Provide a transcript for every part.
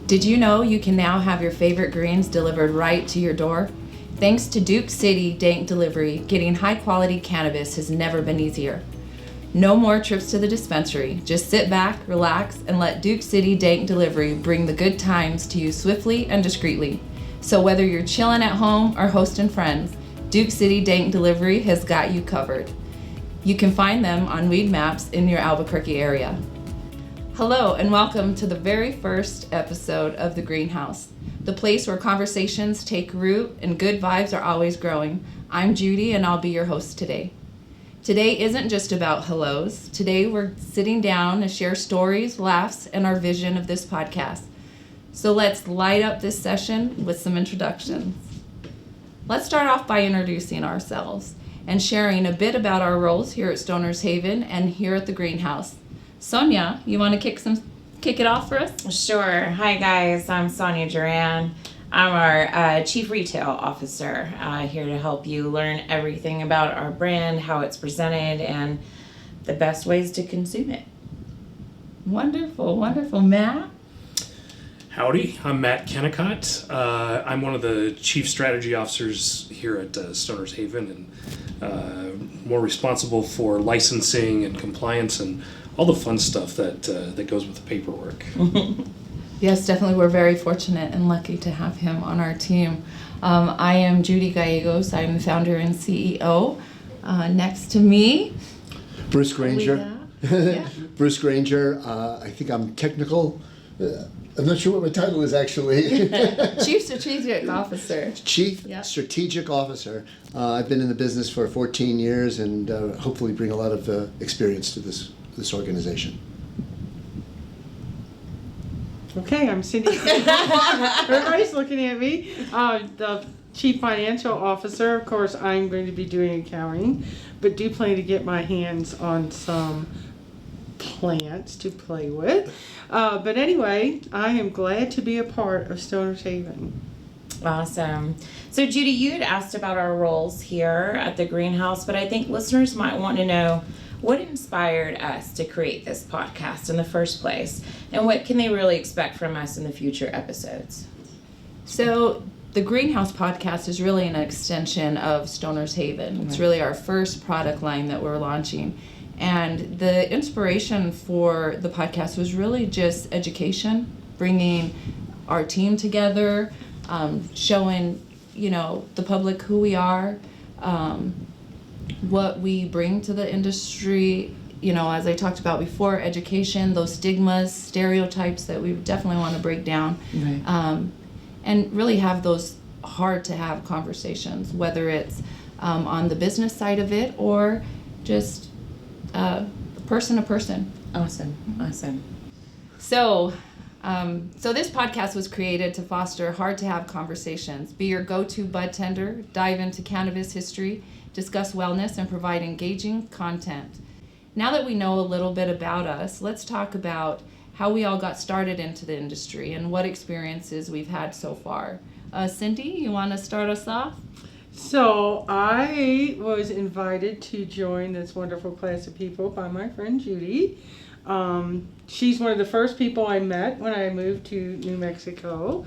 Did you know you can now have your favorite greens delivered right to your door? Thanks to Duke City Dank Delivery, getting high-quality cannabis has never been easier. No more trips to the dispensary. Just sit back, relax, and let Duke City Dank Delivery bring the good times to you swiftly and discreetly. So whether you're chilling at home or hosting friends, Duke City Dank Delivery has got you covered. You can find them on Weed Maps in your Albuquerque area. Hello and welcome to the very first episode of The Greenhouse, the place where conversations take root and good vibes are always growing. I'm Judy and I'll be your host today. Today isn't just about hellos. Today we're sitting down to share stories, laughs, and our vision of this podcast. So let's light up this session with some introductions. Let's start off by introducing ourselves and sharing a bit about our roles here at Stoner's Haven and here at The Greenhouse. Sonia, you want to kick it off for us? Sure. Hi, guys. I'm Sonia Duran. I'm our Chief Retail Officer, here to help you learn everything about our brand, how it's presented, and the best ways to consume it. Wonderful, wonderful. Matt? Howdy, I'm Matt Kennicott. I'm one of the Chief Strategy Officers here at Stoner's Haven and more responsible for licensing and compliance and all the fun stuff that goes with the paperwork. Yes, definitely. We're very fortunate and lucky to have him on our team. I am Judy Gallegos. I'm the founder and CEO. Next to me, Bruce Granger. Yeah. Bruce Granger. I think I'm technical. I'm not sure what my title is actually. Chief Strategic Officer. Chief Yep. Strategic Officer. I've been in the business for 14 years and hopefully bring a lot of experience to this organization. Okay, I'm Cindy. Everybody's looking at me. The Chief Financial Officer. Of course, I'm going to be doing accounting, but do plan to get my hands on some plants to play with. But anyway, I am glad to be a part of Stoner's Haven. Awesome. So, Judy, you had asked about our roles here at the Greenhouse, but I think listeners might want to know what inspired us to create this podcast in the first place, and what can they really expect from us in the future episodes? So the Greenhouse podcast is really an extension of Stoner's Haven. It's really our first product line that we're launching. And the inspiration for the podcast was really just education, bringing our team together, showing, the public who we are, what we bring to the industry, as I talked about before, education, those stigmas, stereotypes that we definitely want to break down, Right. and really have those hard to have conversations, whether it's on the business side of it or just person to person. Awesome. So this podcast was created to foster hard to have conversations, be your go-to bud tender, dive into cannabis history, discuss wellness, and provide engaging content. Now that we know a little bit about us, let's talk about how we all got started into the industry and what experiences we've had so far. Cindy, you want to start us off? So I was invited to join this wonderful class of people by my friend Judy. She's one of the first people I met when I moved to New Mexico.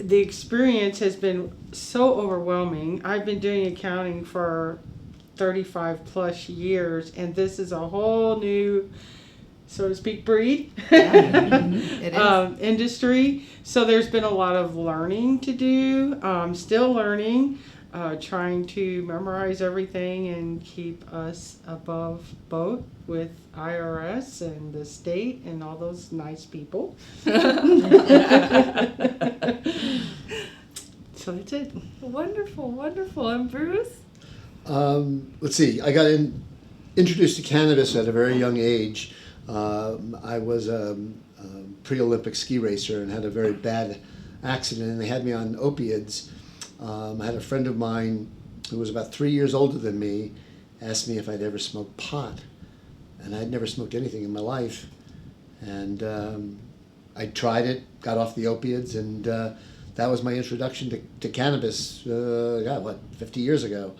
The experience has been so overwhelming. I've been doing accounting for 35 plus years, and this is a whole new, so to speak, breed. It is. Industry. So there's been a lot of learning to do. Still learning, trying to memorize everything and keep us above boat with IRS and the state and all those nice people. So that's it. Wonderful. And Bruce? Let's see. I got introduced to cannabis at a very young age. I was a pre-Olympic ski racer and had a very bad accident, and they had me on opiates. I had a friend of mine who was about 3 years older than me asked me if I'd ever smoked pot, and I'd never smoked anything in my life. And I tried it, got off the opiates, and that was my introduction to cannabis, 50 years ago.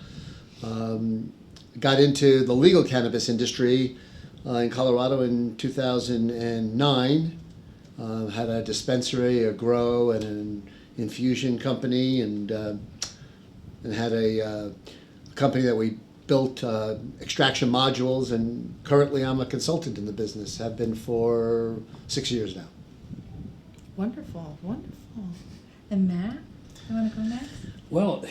Got into the legal cannabis industry in Colorado in 2009. had a dispensary, a grow, and an infusion company, and had a company that we built extraction modules, and currently I'm a consultant in the business. Have been for 6 years now. Wonderful. And Matt, you want to go next? Well,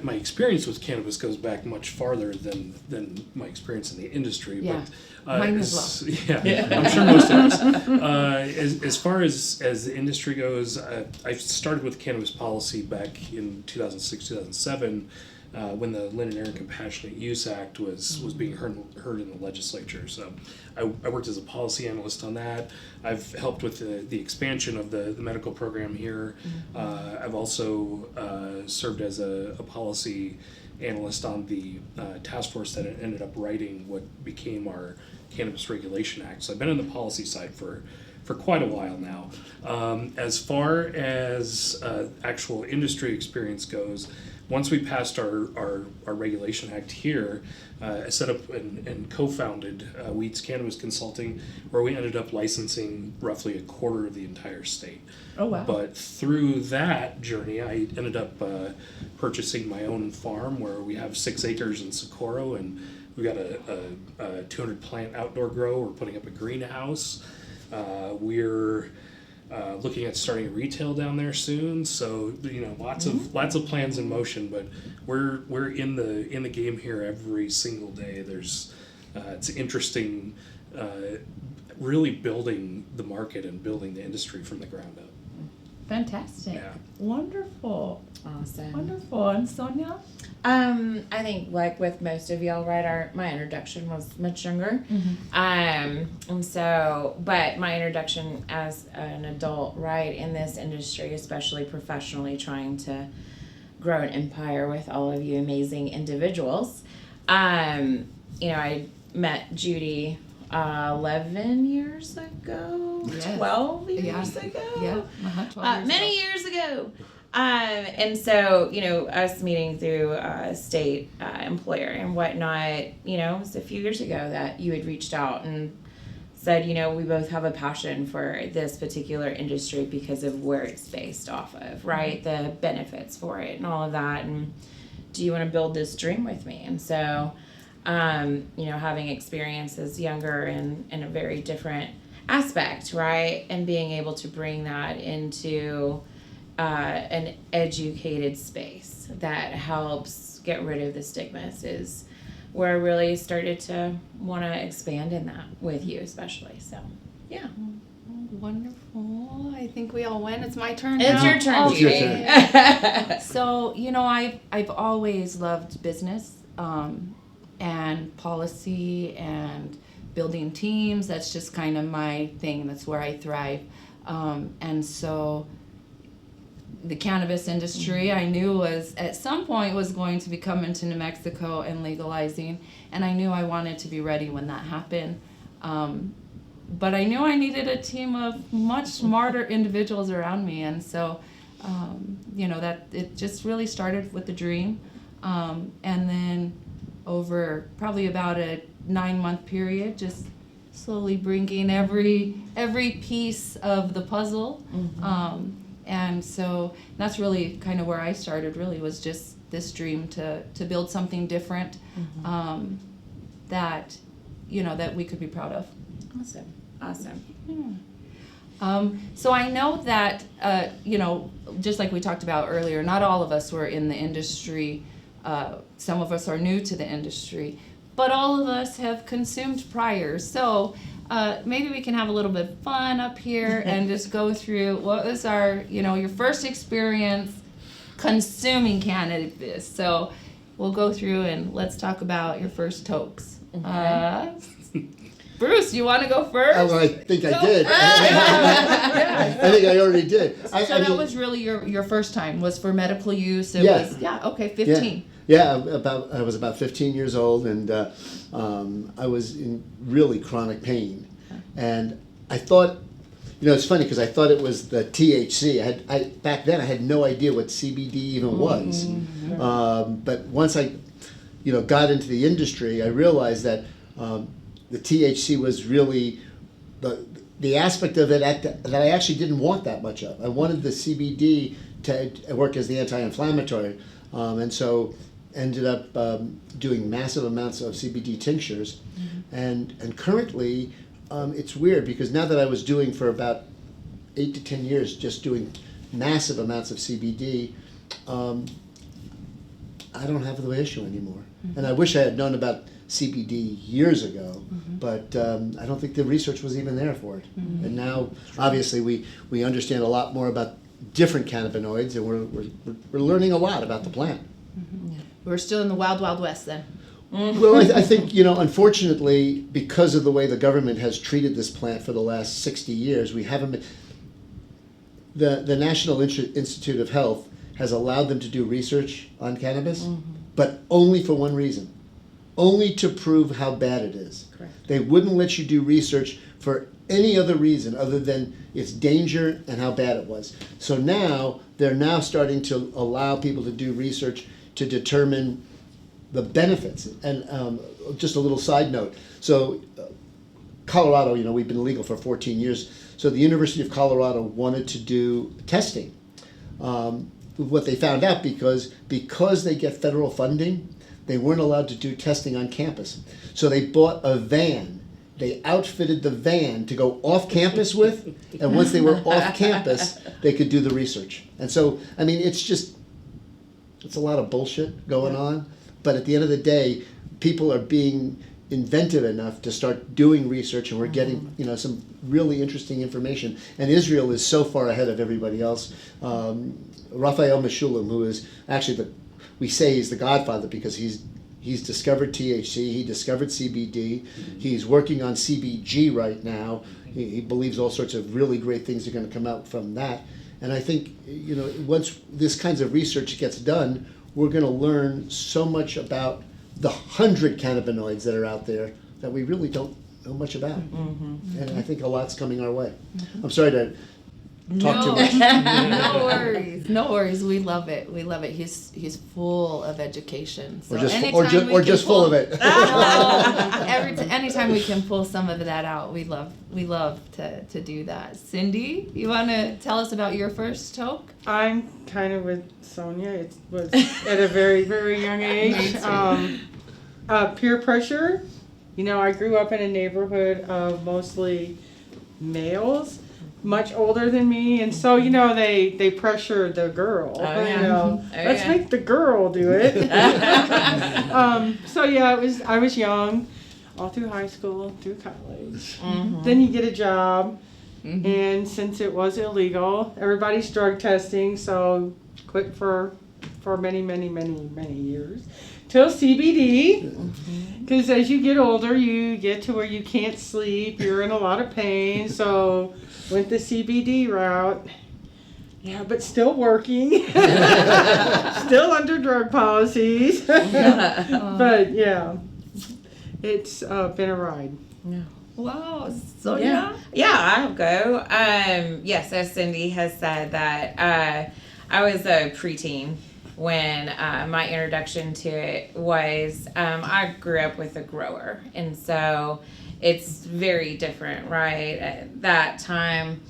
my experience with cannabis goes back much farther than my experience in the industry. Yeah, but, mine as well. Yeah, I'm sure most of us. As far as the industry goes, I started with cannabis policy back in 2006, 2007. When the Lynn and Aaron Compassionate Use Act was being heard in the legislature. So I worked as a policy analyst on that. I've helped with the expansion of the medical program here. I've also served as a policy analyst on the task force that ended up writing what became our Cannabis Regulation Act. So I've been on the policy side for quite a while now. As far as actual industry experience goes, once we passed our Regulation Act here, I set up and co-founded Weeds Cannabis Consulting, where we ended up licensing roughly a quarter of the entire state. Oh, wow. But through that journey, I ended up purchasing my own farm where we have 6 acres in Socorro, and we got a 200 plant outdoor grow. We're putting up a greenhouse. We're looking at starting a retail down there soon, so lots of plans in motion. But we're in the game here every single day. There's it's interesting, really building the market and building the industry from the ground up. Fantastic. Yeah. Wonderful. Awesome. Wonderful. And Sonia? I think like with most of y'all, right, my introduction was much younger. And so, but my introduction as an adult, right, in this industry, especially professionally, trying to grow an empire with all of you amazing individuals. I met Judy 11 years ago, Yes. 12 years ago. Yeah. 12 years Many years ago. And so, us meeting through a state employer and whatnot, it was a few years ago that you had reached out and said, we both have a passion for this particular industry because of where it's based off of, right? The benefits for it and all of that. And do you want to build this dream with me? And so, having experiences younger in a very different aspect, right? And being able to bring that into an educated space that helps get rid of the stigmas is where I really started to want to expand in that with you especially. So, yeah. Wonderful. I think we all win. It's my turn It's now. your turn, It's your Judy. turn. So, I've always loved business and policy and building teams. That's just kind of my thing. That's where I thrive. And so the cannabis industry I knew was at some point was going to be coming to New Mexico and legalizing, and I knew I wanted to be ready when that happened. But I knew I needed a team of much smarter individuals around me, and so that it just really started with the dream, and then over probably about a 9-month period, just slowly bringing every piece of the puzzle. And so that's really kind of where I started, really, was just this dream to build something different that we could be proud of. Awesome. So I know that, just like we talked about earlier, not all of us were in the industry. Some of us are new to the industry, but all of us have consumed prior. So maybe we can have a little bit of fun up here and just go through what was your first experience consuming cannabis. So we'll go through and let's talk about your first tokes. Okay. Bruce, you want to go first? Oh, I think I did. I think I already did. So that was really your first time, was for medical use? It Yeah. was, 15. Yeah, I was about 15 years old, and I was in really chronic pain. And I thought, it's funny because I thought it was the THC. Back then I had no idea what CBD even was. But once I, got into the industry, I realized that the THC was really the aspect of it that I actually didn't want that much of. I wanted the CBD to work as the anti-inflammatory, and so ended up doing massive amounts of CBD tinctures. And currently, it's weird because now that I was doing for about 8 to 10 years, just doing massive amounts of CBD, I don't have the issue anymore. And I wish I had known about CBD years ago, but I don't think the research was even there for it. And now, obviously, we understand a lot more about different cannabinoids, and we're learning a lot about the plant. We're still in the wild, wild west then. Well, I think, unfortunately, because of the way the government has treated this plant for the last 60 years, we haven't been... The National Institute of Health has allowed them to do research on cannabis, but only for one reason. Only to prove how bad it is. Correct. They wouldn't let you do research for any other reason other than its danger and how bad it was. So now, they're now starting to allow people to do research to determine the benefits. And just a little side note. So Colorado, we've been legal for 14 years. So the University of Colorado wanted to do testing. What they found out, because they get federal funding, they weren't allowed to do testing on campus. So they bought a van. They outfitted the van to go off campus with, and once they were off campus, they could do the research. And so, it's a lot of bullshit going on, but at the end of the day, people are being inventive enough to start doing research, and we're getting some really interesting information. And Israel is so far ahead of everybody else. Raphael Meshulam, who is actually we say he's the godfather because he's discovered THC, he discovered CBD, he's working on CBG right now. He believes all sorts of really great things are going to come out from that. And I think, once this kinds of research gets done, we're going to learn so much about the 100 cannabinoids that are out there that we really don't know much about. And I think a lot's coming our way. I'm sorry to talk too much. No worries. We love it. He's full of education. So or just full of it. Anytime we can pull some of that out, we love to do that. Cindy, you want to tell us about your first toke? I'm kind of with Sonia. It was at a very, very young age. Peer pressure. I grew up in a neighborhood of mostly males, much older than me, and so they pressured the girl. Let's make the girl do it. I was young, all through high school, through college. Then you get a job, and since it was illegal, everybody's drug testing, so quit for many, many, many, many years. Till CBD, because as you get older, you get to where you can't sleep, you're in a lot of pain, so went the CBD route. Yeah, but still working. Still under drug policies. But yeah, it's been a ride. Yeah. Wow, Sonia? Yeah, I'll go. Yes, as Cindy has said that I was a preteen when my introduction to it was, I grew up with a grower, and so it's very different, right? At that time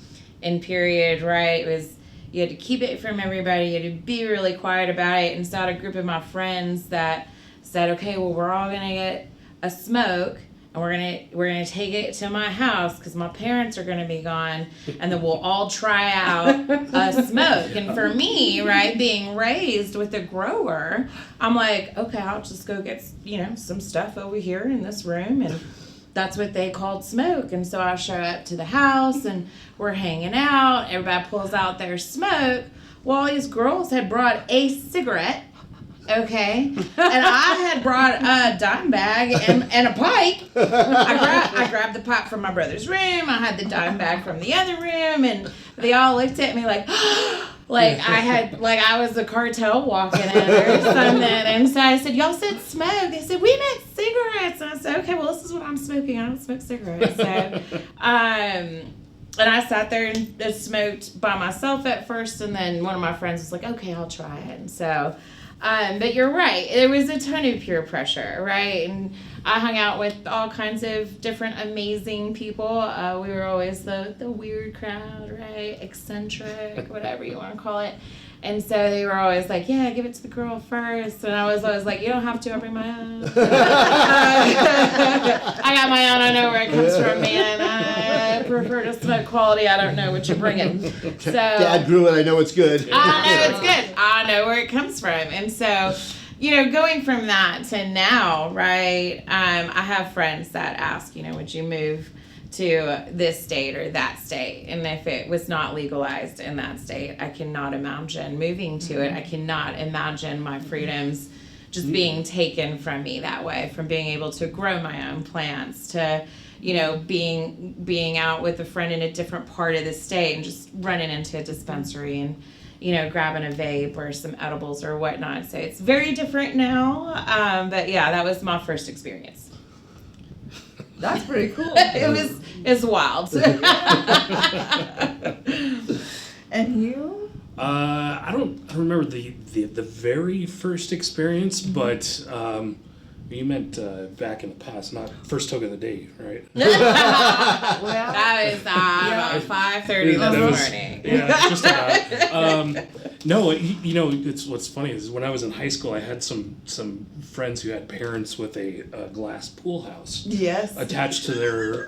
and period, right, it was, you had to keep it from everybody, you had to be really quiet about it, and so I had a group of my friends that said, okay, well, we're all gonna get a smoke, and we're gonna take it to my house because my parents are gonna be gone, and then we'll all try out a smoke. And for me, right, being raised with a grower, I'm like, okay, I'll just go get some stuff over here in this room, and that's what they called smoke. And so I show up to the house, and we're hanging out. Everybody pulls out their smoke. Well, all these girls had brought a cigarette. Okay, and I had brought a dime bag and a pipe. I grabbed the pipe from my brother's room. I had the dime bag from the other room, and they all looked at me like I was a cartel walking in or something. And so I said, "Y'all said smoke." They said, "We meant cigarettes." And I said, "Okay, well, this is what I'm smoking. I don't smoke cigarettes." So, and I sat there and smoked by myself at first, and then one of my friends was like, "Okay, I'll try it." And so But you're right. There was a ton of peer pressure, right? And I hung out with all kinds of different amazing people. We were always the weird crowd, right? Eccentric, whatever you want to call it. And so they were always like, yeah, give it to the girl first. And I was always like, you don't have to, I'll bring my own. I got my own, I know where it comes from, man. I prefer to smoke quality, I don't know what you're bringing. So Dad grew it, I know it's good. I know it's good. I know where it comes from. And so, going from that to now, right, I have friends that ask, would you move to this state or that state? And if it was not legalized in that state, I cannot imagine moving to it. I cannot imagine my freedoms just being taken from me that way, from being able to grow my own plants to being out with a friend in a different part of the state and just running into a dispensary and grabbing a vape or some edibles or whatnot. So it's very different now, but yeah, that was my first experience. That's pretty cool. It's wild. And you? I don't remember the very first experience, but you meant back in the past, not first toke of the day, right? Well, That was about 5:30 this morning. Yeah, just about. No, it's what's funny is when I was in high school, I had some friends who had parents with a glass pool house. yes. Attached to their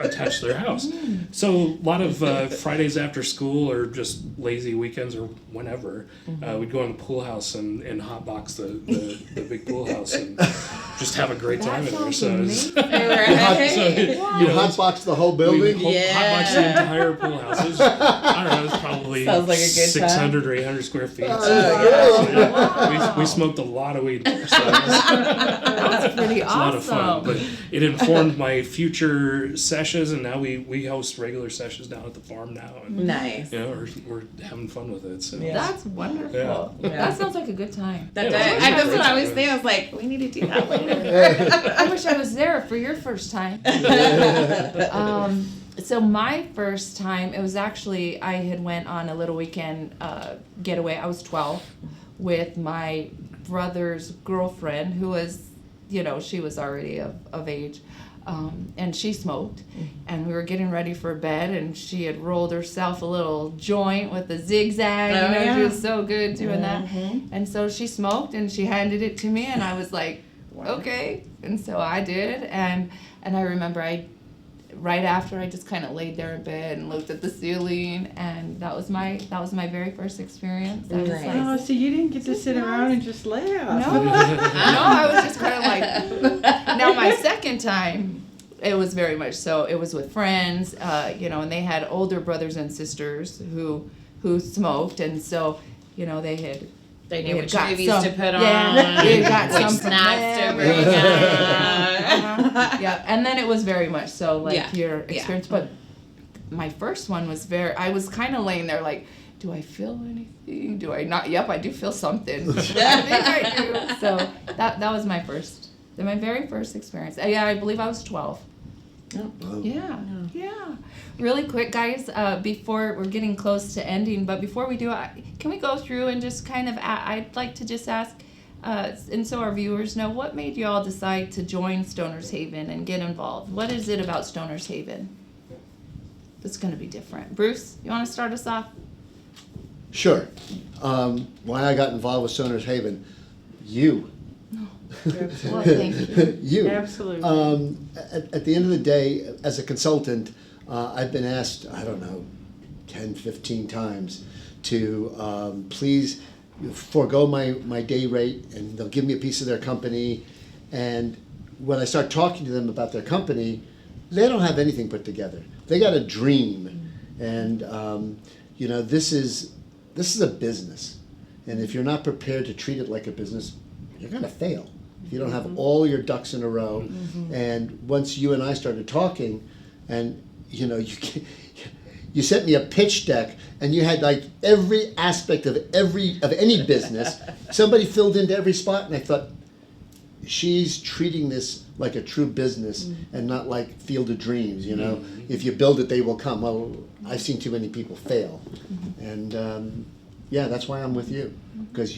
house. So a lot of Fridays after school or just lazy weekends or whenever, we'd go in the pool house and hotbox the big pool house and just have a great time in there. So it was, You hotboxed the whole building? hotboxed the entire pool house. It was, I don't know, it was probably Sounds like a good 600 or 800 square feet. We smoked a lot of weed there. So it was, That's pretty it's a lot of fun, awesome. but it informed my future sessions, and now we host regular sessions down at the farm now, and Nice. we're having fun with it. So That's wonderful. Yeah. That sounds like a good time. That's Yeah, what I was thinking. I was like, we need to do that later. I wish I was there for your first time. So my first time, it was actually, I had went on a little weekend getaway. I was 12 with my brother's girlfriend who was, she was already of age. And she smoked, and we were getting ready for bed, and she had rolled herself a little joint with a zigzag. She was so good doing that. And so she smoked, and she handed it to me, and I was like, okay. And so I did, and I remember right after I just kind of laid there in bed and looked at the ceiling, and that was my very first experience. I was Nice. like, Oh, so you didn't get to sit around and just laugh. no, I was just kind of like. Now my second time, it was very much so. It was with friends, and they had older brothers and sisters who smoked, and so they had. They knew We which got movies some- to put on, yeah, we got which some from snacks to them. bring out. Yeah, and then it was very much so like Yeah. your experience. But my first one was I was kind of laying there like, do I feel anything? Do I not? Yep, I do feel something. I think I do. So that was my very first experience. Yeah, I believe I was 12. Yeah. Really quick, guys, before we're getting close to ending, but before we do, can we go through and just kind of, I'd like to just ask, and so our viewers know, what made you all decide to join Stoners Haven and get involved? What is it about Stoners Haven that's going to be different? Bruce, you want to start us off? Sure. Why I got involved with Stoners Haven? You. Well, thank you. You. Absolutely. At the end of the day, as a consultant, I've been asked, 10, 15 times to please forego my day rate, and they'll give me a piece of their company. And when I start talking to them about their company, they don't have anything put together. They got a dream, and this is a business. And if you're not prepared to treat it like a business, you're going to fail. If you don't have all your ducks in a row. And once you and I started talking, and you sent me a pitch deck, and you had like every aspect of any business. Somebody filled into every spot, and I thought, she's treating this like a true business and not like Field of Dreams. If you build it, they will come. Well, I've seen too many people fail, and that's why I'm with you, because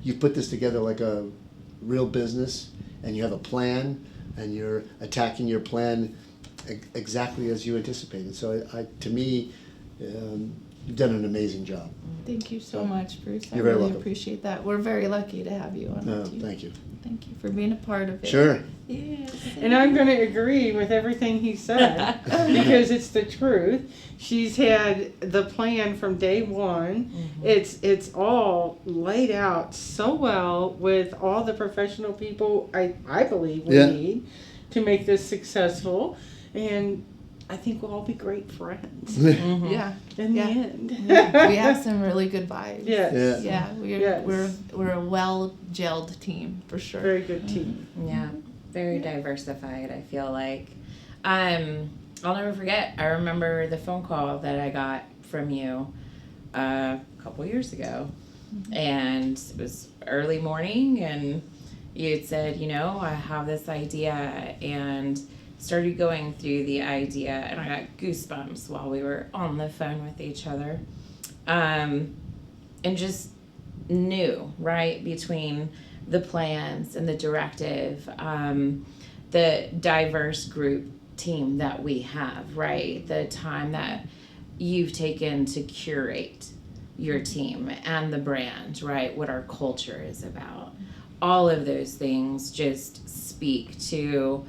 you put this together like a real business, and you have a plan, and you're attacking your plan exactly as you anticipated. So to me, you've done an amazing job. Thank you so much, Bruce. I You're very really welcome. appreciate that. We're very lucky to have you on the team. Thank you. Thank you for being a part of it. Sure. Yes. And I'm going to agree with everything he said because it's the truth. She's had the plan from day one. It's all laid out so well with all the professional people I believe we need to make this successful. And I think we'll all be great friends Yeah. in the end. We have some really good vibes. Yes. Yeah, we're a well gelled team for sure. Very good team. Yeah, very diversified, I feel like. I'll never forget, I remember the phone call that I got from you a couple years ago. And it was early morning, and you had said, I have this idea, and started going through the idea, and I got goosebumps while we were on the phone with each other. And just knew, right, between the plans and the directive, the diverse group team that we have, right, the time that you've taken to curate your team and the brand, right, what our culture is about. All of those things just speak to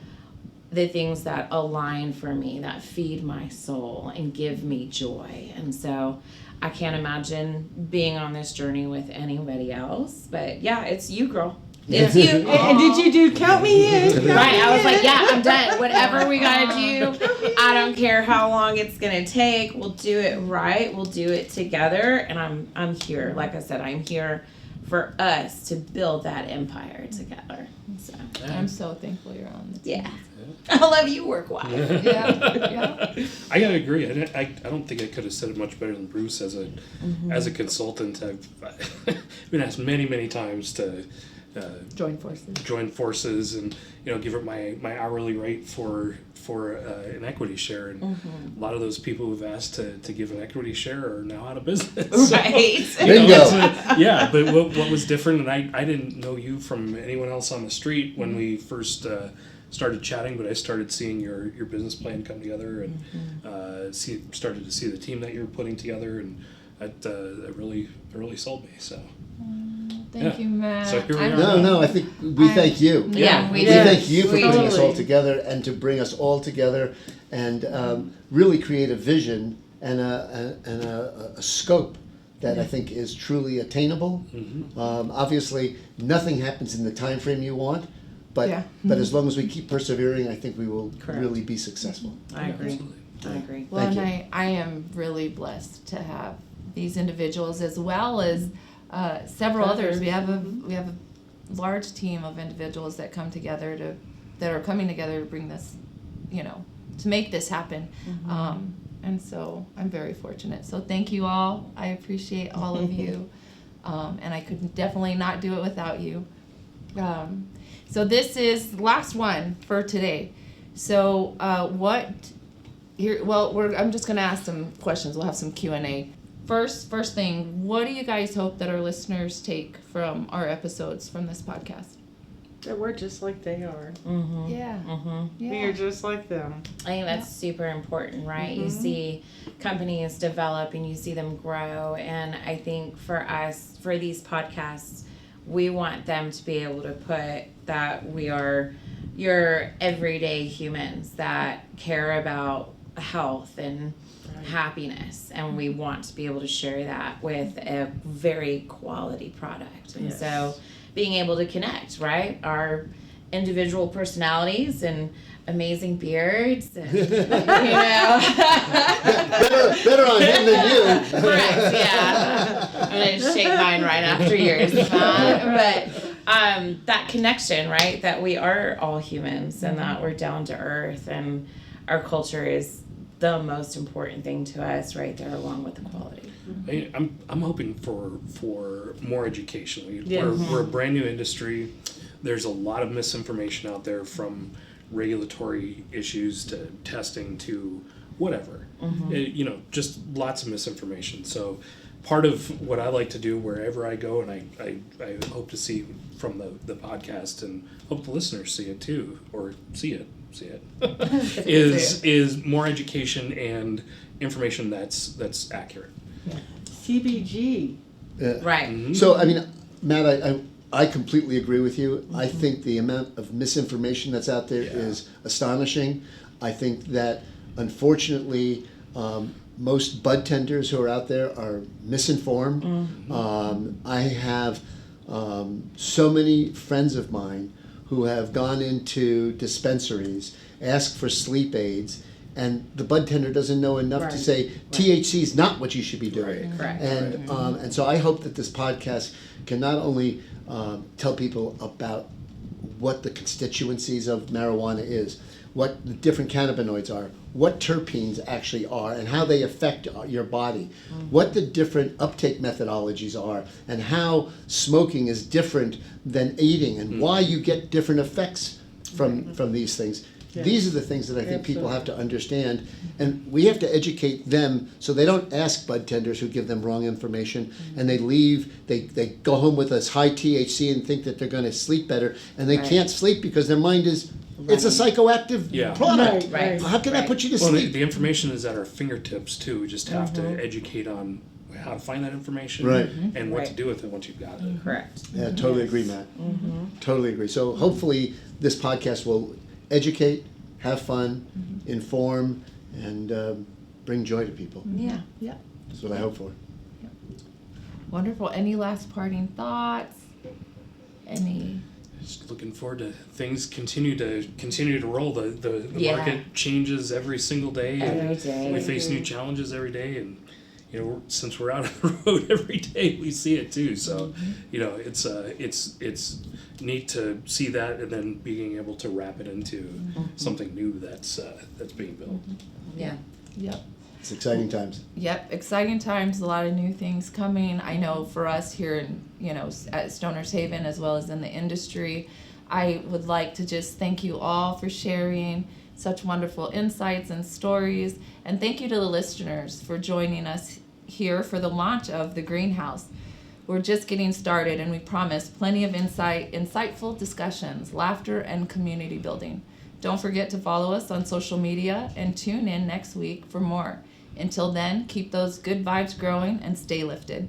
the things that align for me, that feed my soul and give me joy. And so I can't imagine being on this journey with anybody else. But yeah, it's you, girl. It's you. And did you do count me in? Right, I was like, yeah, I'm done. Whatever we gotta do, I don't care how long it's gonna take. We'll do it right. We'll do it together. And I'm here. Like I said, I'm here for us to build that empire together. So I'm so thankful you're on the team. yeah. I love you, work wife. Yeah. I gotta agree. I don't think I could have said it much better than Bruce as a consultant. I've been asked many times to Join forces and give up my hourly rate for an equity share, and a lot of those people who've asked to give an equity share are now out of business. Right. Yeah, but what was different, and I didn't know you from anyone else on the street when we first started chatting, but I started seeing your business plan come together, and started to see the team that you're putting together, and that really sold me. So. Thank you, Matt. So here we are. No, I think we thank you. Yeah, We thank you for We putting us all totally. together and to bring us all together and really create a vision and a scope that I think is truly attainable. Obviously, nothing happens in the time frame you want, but as long as we keep persevering, I think we will really be successful. I agree. Absolutely. I agree. Well, Thank and I am really blessed to have these individuals as well as several others. We have a large team of individuals that come together that are coming together to bring this, to make this happen. And so I'm very fortunate. So thank you all. I appreciate all of you. And I could definitely not do it without you. So this is the last one for today. So I'm just going to ask some questions. We'll have some Q&A. First thing, what do you guys hope that our listeners take from our episodes from this podcast? That we're just like they are. Yeah. We are just like them. I think that's super important, right? You see companies develop and you see them grow. And I think for us, for these podcasts, we want them to be able to put that we are your everyday humans that care about health and happiness, and we want to be able to share that with a very quality product. And so being able to connect, right, our individual personalities and amazing beards and better on him than you. correct, yeah. I'm gonna shake mine right after yours. But that connection, right, that we are all humans and that we're down to earth and our culture is the most important thing to us right there, along with the quality. I'm hoping for more education. We're a brand new industry. There's a lot of misinformation out there, from regulatory issues to testing to whatever. Just lots of misinformation. So part of what I like to do wherever I go, and I hope to see from the podcast, and hope the listeners see it too, or see it, is more education and information that's accurate. CBG. Right. Mm-hmm. So, I mean, Matt, I completely agree with you. I think the amount of misinformation that's out there is astonishing. I think that, unfortunately, most bud tenders who are out there are misinformed. I have so many friends of mine who have gone into dispensaries, asked for sleep aids, and the bud tender doesn't know enough to say THC is not what you should be doing. Correct. And so I hope that this podcast can not only tell people about what the constituencies of marijuana is, what the different cannabinoids are, what terpenes actually are, and how they affect your body, what the different uptake methodologies are, and how smoking is different than eating, and why you get different effects from these things. Yeah. These are the things that I think people have to understand, and we have to educate them so they don't ask bud tenders who give them wrong information, and they leave, they go home with this high THC and think that they're going to sleep better, and they can't sleep because their mind is, it's a psychoactive product. Right. How can that put you to Well, sleep? the information is at our fingertips too. We just have to educate on how to find that information, Right. and what to do with it once you've got it. Correct. Yeah, totally agree, Matt. Totally agree. So hopefully this podcast will educate, have fun, inform, and bring joy to people. Yeah. That's what I hope for. Wonderful. Any last parting thoughts? Any? Just looking forward to things continue to roll. The Yeah. market changes every single day. and Every day. we face new challenges every day, and since we're out on the road every day, we see it too. So it's neat to see that, and then being able to wrap it into something new that's being built. Yeah. Yep. It's exciting times. Yep, exciting times, a lot of new things coming. I know for us here in, at Stoner's Haven as well as in the industry, I would like to just thank you all for sharing such wonderful insights and stories. And thank you to the listeners for joining us here for the launch of the greenhouse. We're just getting started, and we promise plenty of insightful discussions, laughter, and community building. Don't forget to follow us on social media and tune in next week for more. Until then, keep those good vibes growing and stay lifted.